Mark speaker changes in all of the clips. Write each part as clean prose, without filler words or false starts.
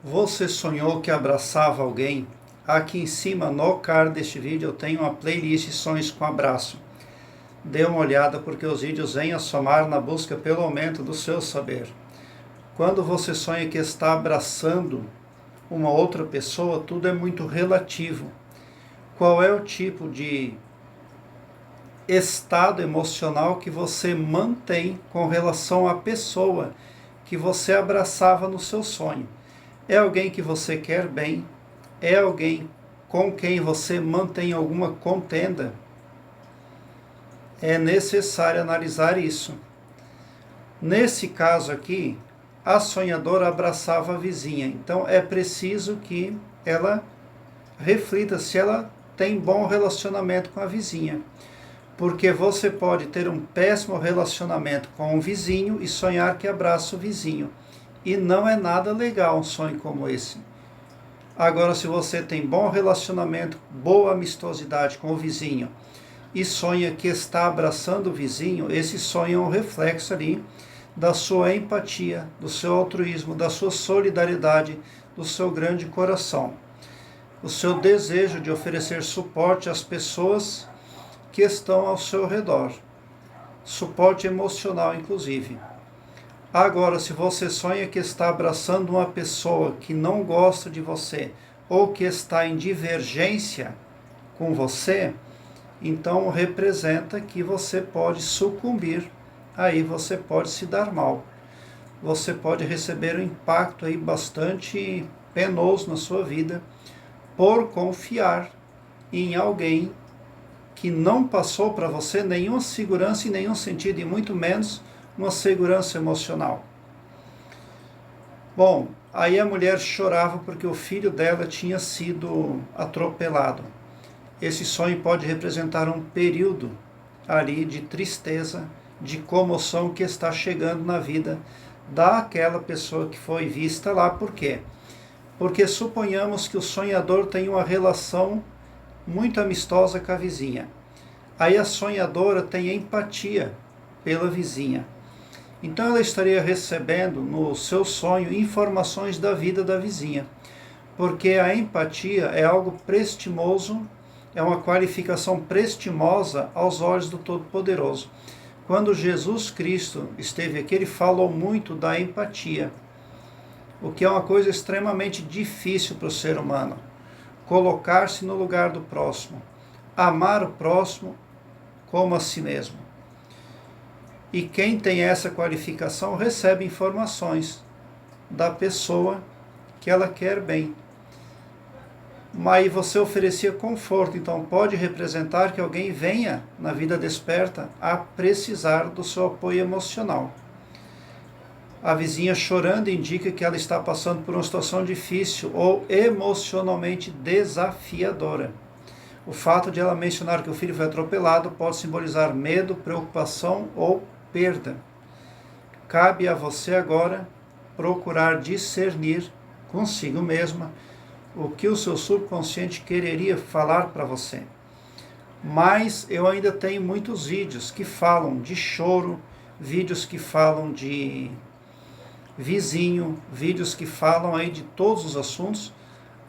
Speaker 1: Você sonhou que abraçava alguém? Aqui em cima, no card deste vídeo, eu tenho uma playlist Sonhos com Abraço. Dê uma olhada porque os vídeos vêm a somar na busca pelo aumento do seu saber. Quando você sonha que está abraçando uma outra pessoa, tudo é muito relativo. Qual é o tipo de estado emocional que você mantém com relação à pessoa que você abraçava no seu sonho? É alguém que você quer bem? É alguém com quem você mantém alguma contenda? É necessário analisar isso. Nesse caso aqui, a sonhadora abraçava a vizinha, então é preciso que ela reflita se ela tem bom relacionamento com a vizinha. Porque você pode ter um péssimo relacionamento com o vizinho e sonhar que abraça o vizinho. E não é nada legal um sonho como esse. Agora, se você tem bom relacionamento, boa amistosidade com o vizinho e sonha que está abraçando o vizinho, esse sonho é um reflexo ali da sua empatia, do seu altruísmo, da sua solidariedade, do seu grande coração. O seu desejo de oferecer suporte às pessoas que estão ao seu redor. Suporte emocional, inclusive. Agora, se você sonha que está abraçando uma pessoa que não gosta de você ou que está em divergência com você, então representa que você pode sucumbir, aí você pode se dar mal. Você pode receber um impacto aí bastante penoso na sua vida por confiar em alguém que não passou para você nenhuma segurança em nenhum sentido, e muito menos uma segurança emocional. Bom, aí a mulher chorava porque o filho dela tinha sido atropelado. Esse sonho pode representar um período ali de tristeza, de comoção que está chegando na vida daquela pessoa que foi vista lá. Por quê? Porque suponhamos que o sonhador tem uma relação muito amistosa com a vizinha. Aí a sonhadora tem empatia pela vizinha. Então ela estaria recebendo no seu sonho informações da vida da vizinha. Porque a empatia é algo prestimoso, é uma qualificação prestimosa aos olhos do Todo-Poderoso. Quando Jesus Cristo esteve aqui, ele falou muito da empatia, o que é uma coisa extremamente difícil para o ser humano. Colocar-se no lugar do próximo, amar o próximo como a si mesmo. E quem tem essa qualificação recebe informações da pessoa que ela quer bem. Mas você oferecia conforto, então pode representar que alguém venha na vida desperta a precisar do seu apoio emocional. A vizinha chorando indica que ela está passando por uma situação difícil ou emocionalmente desafiadora. O fato de ela mencionar que o filho foi atropelado pode simbolizar medo, preocupação ou perda. Cabe a você agora procurar discernir consigo mesma o que o seu subconsciente quereria falar para você. Mas eu ainda tenho muitos vídeos que falam de choro, vídeos que falam de vizinho, vídeos que falam aí de todos os assuntos,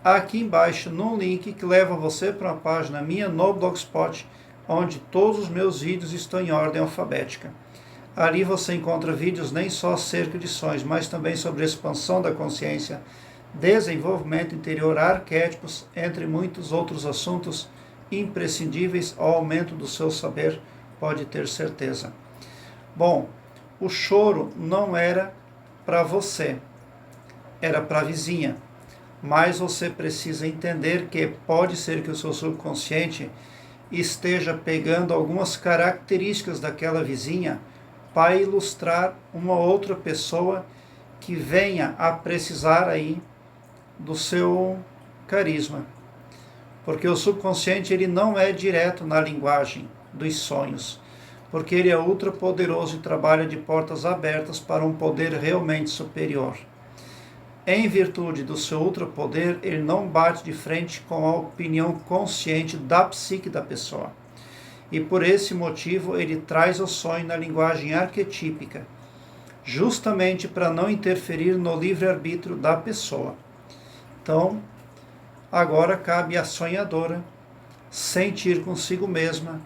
Speaker 1: aqui embaixo num link que leva você para uma página minha no Blogspot, onde todos os meus vídeos estão em ordem alfabética. Ali você encontra vídeos nem só acerca de sonhos, mas também sobre expansão da consciência, desenvolvimento interior, arquétipos, entre muitos outros assuntos imprescindíveis ao aumento do seu saber, pode ter certeza. Bom, o choro não era para você, era para a vizinha. Mas você precisa entender que pode ser que o seu subconsciente esteja pegando algumas características daquela vizinha para ilustrar uma outra pessoa que venha a precisar aí do seu carisma. Porque o subconsciente ele não é direto na linguagem dos sonhos, porque ele é ultra poderoso e trabalha de portas abertas para um poder realmente superior. Em virtude do seu ultrapoder, ele não bate de frente com a opinião consciente da psique da pessoa. E por esse motivo, ele traz o sonho na linguagem arquetípica, justamente para não interferir no livre-arbítrio da pessoa. Então, agora cabe à sonhadora sentir consigo mesma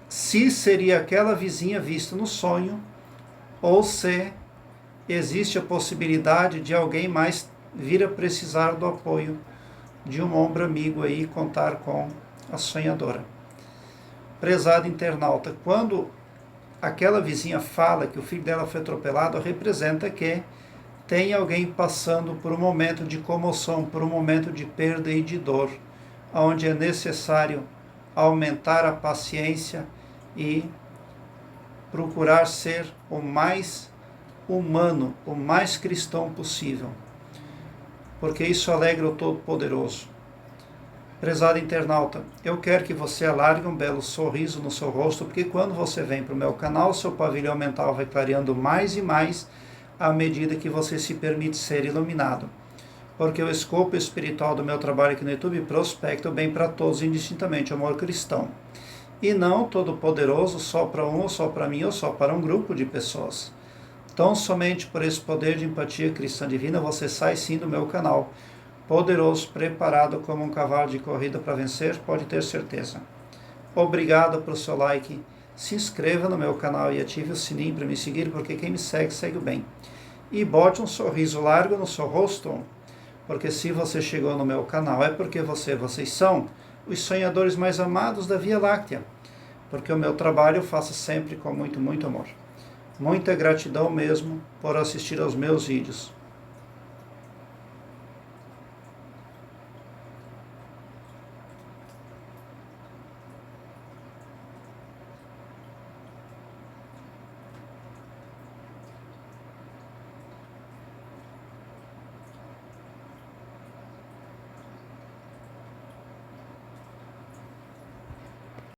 Speaker 1: se seria aquela vizinha vista no sonho ou se existe a possibilidade de alguém mais vir a precisar do apoio de um ombro amigo aí, contar com a sonhadora. Prezado internauta, quando aquela vizinha fala que o filho dela foi atropelado, representa que tem alguém passando por um momento de comoção, por um momento de perda e de dor, onde é necessário aumentar a paciência e procurar ser o mais humano, o mais cristão possível, porque isso alegra o Todo-Poderoso. Prezado internauta, eu quero que você alargue um belo sorriso no seu rosto, porque quando você vem para o meu canal, seu pavilhão mental vai clareando mais e mais à medida que você se permite ser iluminado. Porque o escopo espiritual do meu trabalho aqui no YouTube prospecta o bem para todos, indistintamente, o amor cristão. E não todo-poderoso só para um, ou só para mim, ou só para um grupo de pessoas. Então, somente por esse poder de empatia cristã divina, você sai sim do meu canal. Poderoso, preparado como um cavalo de corrida para vencer, pode ter certeza. Obrigado pelo seu like. Se inscreva no meu canal e ative o sininho para me seguir, porque quem me segue, segue o bem. E bote um sorriso largo no seu rosto, porque se você chegou no meu canal é porque vocês são os sonhadores mais amados da Via Láctea, porque o meu trabalho eu faço sempre com muito, muito amor. Muita gratidão mesmo por assistir aos meus vídeos.